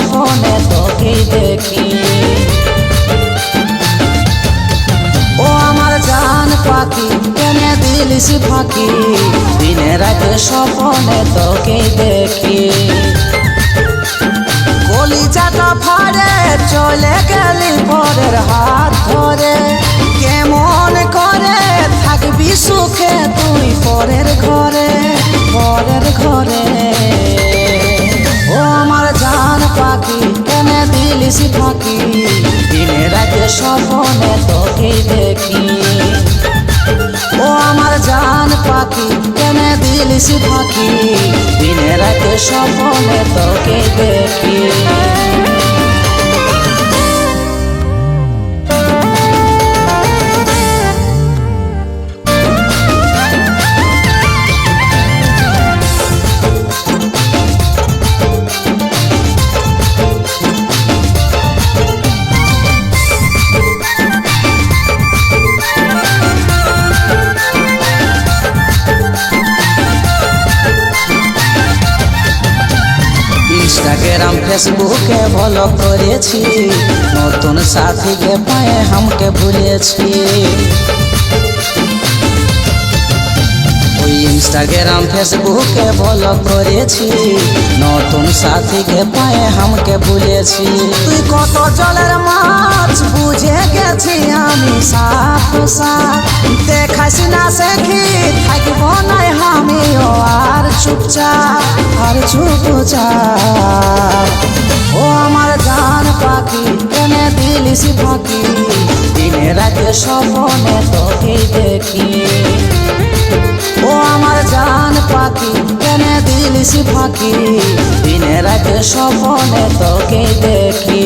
স্বপনে তোকেই দেখি। ও আমার জান পাখি কেনে দিলিস ফাঁকি, দিনে রাতে স্বপনে তোকেই দেখি। কলিজাটা ফাড়ে চলে গেলি পরের হাত ধরে, কেমন করে থাকবি সুখে তুই পরের ঘরে, পরের ঘরে। ও আমার জান পাখি কেনে দিলিস ফাঁকি, দিনে রাতে স্বপনে তোকেই দেখি। ও আমার জান পাখি কেনে দিলিস ফাঁকি, দিনে রাতে স্বপনে তোকেই দেখি। ইনস্টাগ্রাম ফেসবুকে ফলো করেছি, নতুন সাথীকে পায়ে हमके ভুলেছি। ওই ইনস্টাগ্রাম ফেসবুকে ফলো করেছি, নতুন সাথীকে পায়ে हमके ভুলেছি। তুই কত জলের মাছ বুঝে গেছি আমি সাফ সাফ, দেখাস না সেখি থাকব নাই আমিও আর চুপচাপ, আর চুপচাপ। ও আমার জান পাখি কেনে দিলিস ফাঁকি, দিনে রাতে স্বপনে তোকেই দেখি। ও আমার জান পাখি কেনে দিলিস ফাঁকি, দিনে রাতে স্বপনে তোকেই দেখি।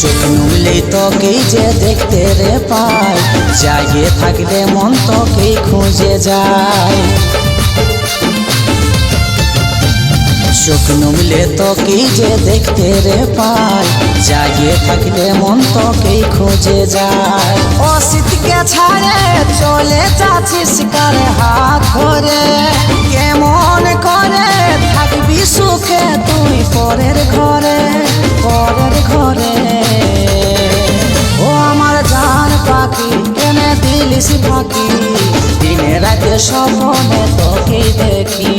চোখ নুমলেই তোকেই যে দেখতে রে পাই, জাগিয়ে থাকলে মন তোকেই খুঁজে যায়। চোখ নুমলে তোকেই যে দেখতে রে পাই, জাগিয়ে থাকলে মন তোকেই খুঁজে যায়। অসিতকে ছাড়ে চলে যাচ্ছিস কারে হাত ধরে, কেমন করে থাকবি সুখে তুই পরের ঘরে, পরের ঘরে। ও আমার জান পাখি কেনে দিলিস ফাঁকি, দিনে রাতে স্বপনে তোকেই দেখি।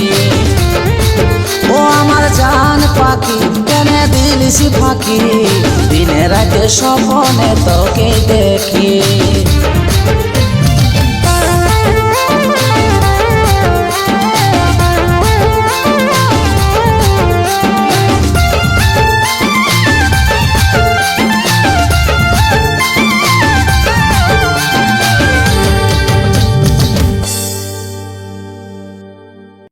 ও আমার জান পাখি কেনে দিলিস ফাঁকি, দিনে রাতে স্বপনে তোকেই দেখি।